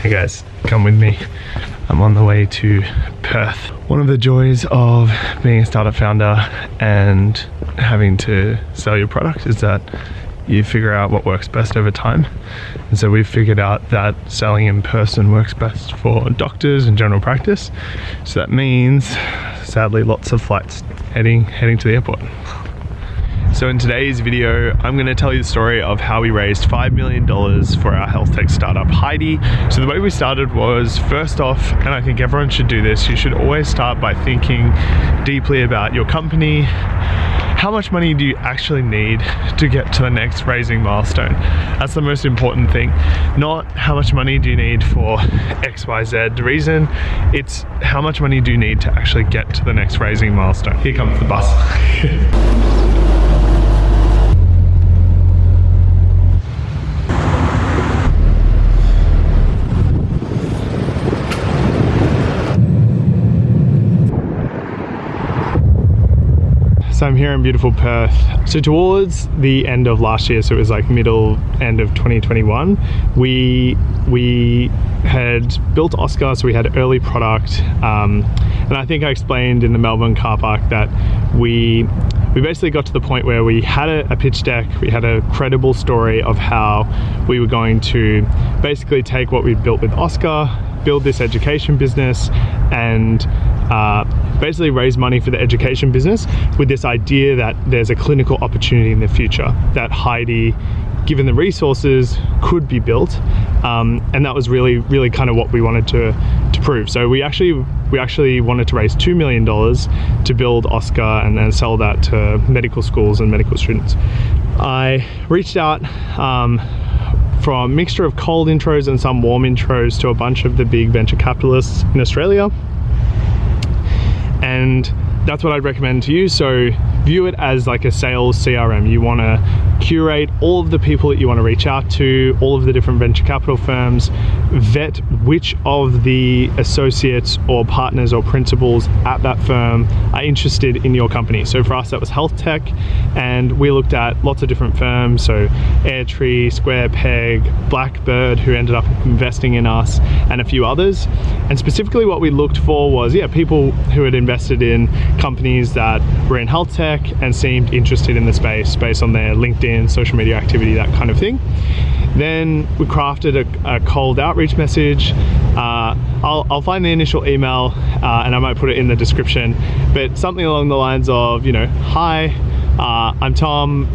Hey guys, come with me. I'm on the way to Perth. One of the joys of being a startup founder and having to sell your product is that you figure out what works best over time. And so we've figured out that selling in person works best for doctors and general practice. So that means, sadly, lots of flights heading to the airport. So in today's video, I'm going to tell you the story of how we raised $5 million for our health tech startup, Heidi. So the way we started was, first off, and I think everyone should do this, you should always start by thinking deeply about your company. How much money do you actually need to get to the next raising milestone? That's the most important thing. Not how much money do you need for XYZ reason, it's how much money do you need to actually get to the next raising milestone. Here comes the bus. So I'm here in beautiful Perth. So towards the end of last year, so it was like end of 2021, we had built Oscar, so we had early product. And I think I explained in the Melbourne car park that we basically got to the point where we had a pitch deck, we had a credible story of how we were going to basically take what we'd built with Oscar, build this education business, and basically raise money for the education business with this idea that there's a clinical opportunity in the future, that Heidi, given the resources, could be built. And that was really kind of what we wanted to prove. So we actually wanted to raise $2 million to build Oscar and then sell that to medical schools and medical students. I reached out from a mixture of cold intros and some warm intros to a bunch of the big venture capitalists in Australia. And that's what I'd recommend to you. So view it as like a sales CRM. You want to curate all of the people that you want to reach out to, all of the different venture capital firms, vet which of the associates or partners or principals at that firm are interested in your company. So for us, that was health tech, and we looked at lots of different firms. So Airtree, Square Peg, Blackbird, who ended up investing in us, and a few others. And specifically what we looked for was, people who had invested in companies that were in health tech and seemed interested in the space based on their LinkedIn, social media activity, that kind of thing. Then we crafted a cold outreach message. I'll find the initial email and I might put it in the description, but something along the lines of, hi, I'm Tom.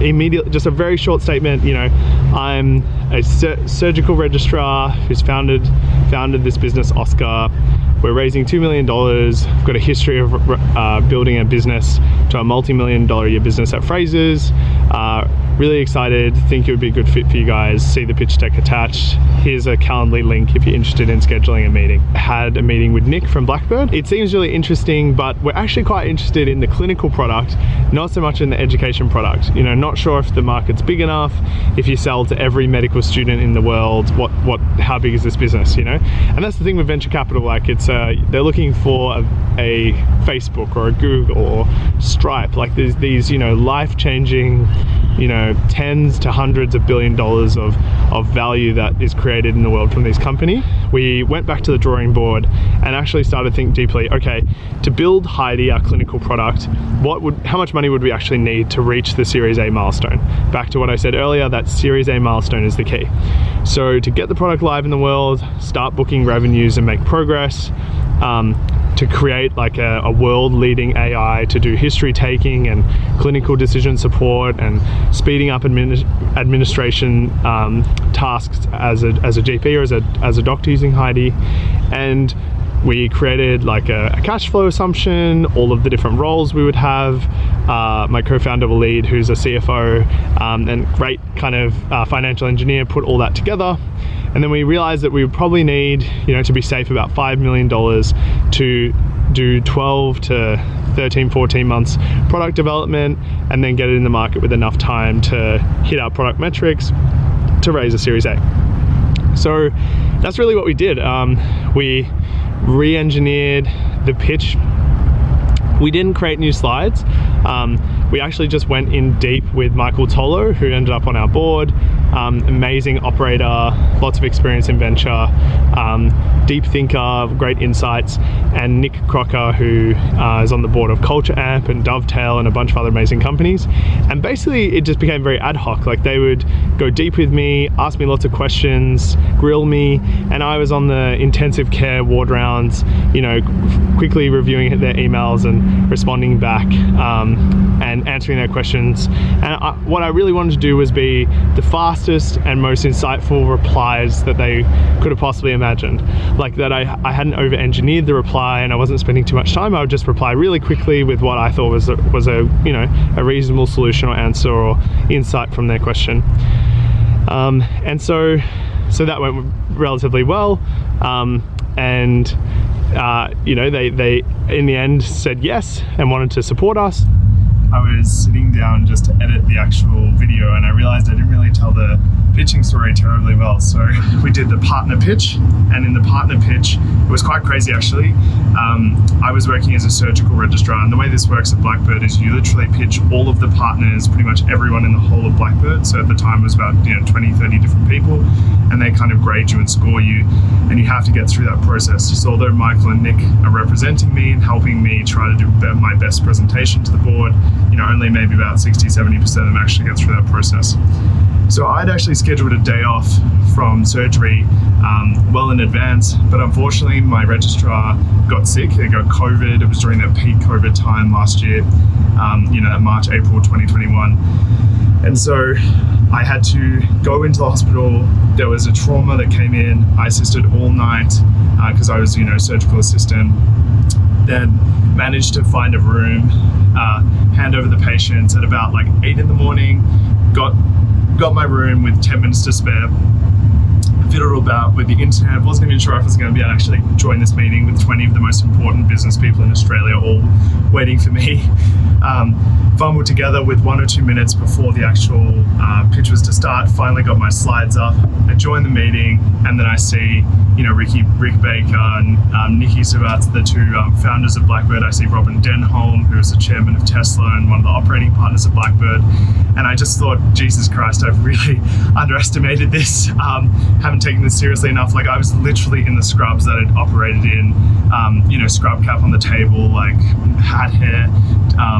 Immediately, just a very short statement, I'm a surgical registrar who's founded this business, Oscar. We're raising $2 million. We've got a history of building a business to a multi-million-dollar a year business at Frasers. Really excited, think it would be a good fit for you guys. See the pitch deck attached. Here's a Calendly link if you're interested in scheduling a meeting. I had a meeting with Nick from Blackbird. It seems really interesting, but we're actually quite interested in the clinical product, not so much in the education product. Not sure if the market's big enough. If you sell to every medical student in the world, how big is this business, And that's the thing with venture capital, like they're looking for a Facebook or a Google or Stripe, like there's these, life-changing, tens to hundreds of billion dollars of value that is created in the world from this company. We went back to the drawing board and actually started to think deeply, okay, to build Heidi, our clinical product, how much money would we actually need to reach the Series A milestone? Back to what I said earlier, that Series A milestone is the key. So to get the product live in the world, start booking revenues and make progress, to create like a world-leading AI to do history taking and clinical decision support and speeding up administration tasks as a GP or as a doctor using Heidi. And we created like a cash flow assumption, all of the different roles we would have. My co-founder Walid, who's a CFO and great kind of financial engineer, put all that together. And then we realized that we would probably need, to be safe, about $5 million to do 12 to 13, 14 months product development, and then get it in the market with enough time to hit our product metrics to raise a Series A. So that's really what we did. We re-engineered the pitch. We didn't create new slides. We actually just went in deep with Michael Tolo, who ended up on our board. amazing operator, lots of experience in venture, deep thinker, great insights, and Nick Crocker, who is on the board of Culture Amp and Dovetail and a bunch of other amazing companies. And basically it just became very ad hoc. Like they would go deep with me, ask me lots of questions, grill me, and I was on the intensive care ward rounds, you know, quickly reviewing their emails and responding back and answering their questions. And what I really wanted to do was be the fastest and most insightful replies that they could have possibly imagined. Like that I hadn't over-engineered the reply and I wasn't spending too much time. I would just reply really quickly with what I thought was a you know, a reasonable solution or answer or insight from their question. And so that went relatively well. You know, they in the end said yes and wanted to support us. I was sitting down just to edit the actual video and I realized I didn't really tell the pitching story terribly well. So we did the partner pitch, and in the partner pitch, it was quite crazy actually. I was working as a surgical registrar, and the way this works at Blackbird is you literally pitch all of the partners, pretty much everyone in the whole of Blackbird. So at the time it was about 20, 30 different people, and they kind of grade you and score you, and you have to get through that process. So although Michael and Nick are representing me and helping me try to do my best presentation to the board, only maybe about 60-70% of them actually get through that process. So I'd actually scheduled a day off from surgery well in advance, but unfortunately my registrar got sick. He got COVID. It was during that peak COVID time last year, that March, April 2021. And so I had to go into the hospital. There was a trauma that came in. I assisted all night because I was, surgical assistant. Then managed to find a room, hand over the patients at about like 8 in the morning, got my room with 10 minutes to spare, fiddled about with the internet. Wasn't even sure if I was going to be able to actually join this meeting with 20 of the most important business people in Australia all waiting for me. Fumbled together with 1 or 2 minutes before the actual pitch was to start. Finally got my slides up. I joined the meeting, and then I see, Rick Baker and Nikki Zubatz, the two founders of Blackbird. I see Robin Denholm, who is the chairman of Tesla and one of the operating partners of Blackbird. And I just thought, Jesus Christ, I've really underestimated this. Haven't taken this seriously enough. Like I was literally in the scrubs that I'd operated in, scrub cap on the table, like hat hair,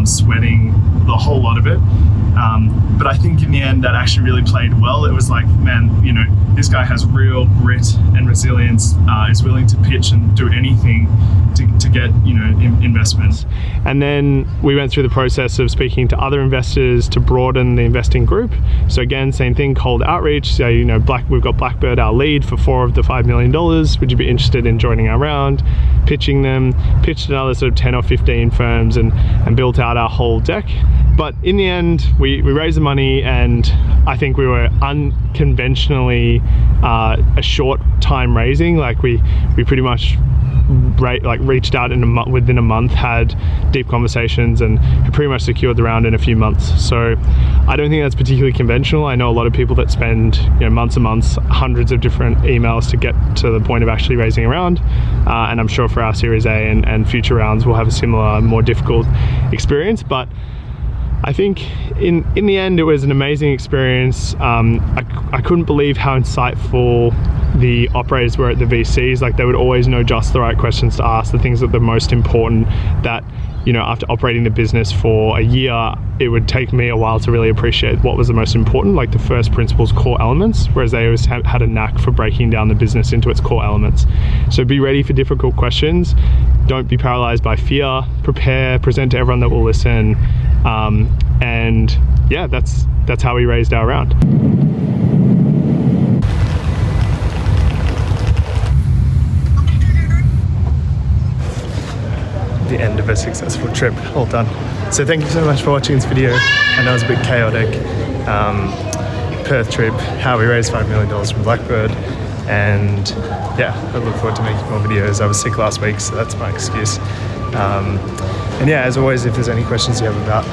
sweating, the whole lot of it. But I think in the end that actually really played well. It was like, man, this guy has real grit and resilience, is willing to pitch and do anything to get, investments. And then we went through the process of speaking to other investors to broaden the investing group. So again, same thing, cold outreach. So, we've got Blackbird, our lead, for 4 of the $5 million. Would you be interested in joining our round? Pitching them, pitched another sort of 10 or 15 firms and built out our whole deck. But in the end, we raised the money, and I think we were unconventionally a short time raising. Like we pretty much reached out within a month, had deep conversations, and pretty much secured the round in a few months. So I don't think that's particularly conventional. I know a lot of people that spend months and months, hundreds of different emails to get to the point of actually raising a round. And I'm sure for our Series A and future rounds, we'll have a similar, more difficult experience. But I think in the end, it was an amazing experience. I couldn't believe how insightful the operators were at the VCs. Like they would always know just the right questions to ask, the things that are the most important that, after operating the business for a year, it would take me a while to really appreciate what was the most important, like the first principles, core elements, whereas they always had a knack for breaking down the business into its core elements. So be ready for difficult questions. Don't be paralyzed by fear. Prepare, present to everyone that will listen. And yeah, that's how we raised our round. The end of a successful trip, all done. So thank you so much for watching this video. I know it was a bit chaotic. Perth trip, how we raised $5 million from Blackbird, and yeah, I look forward to making more videos. I was sick last week, so that's my excuse. And yeah, as always, if there's any questions you have about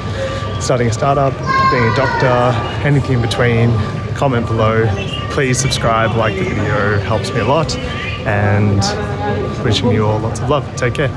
starting a startup, being a doctor, anything in between, comment below. Please subscribe, like the video, helps me a lot, and wishing you all lots of love. Take care.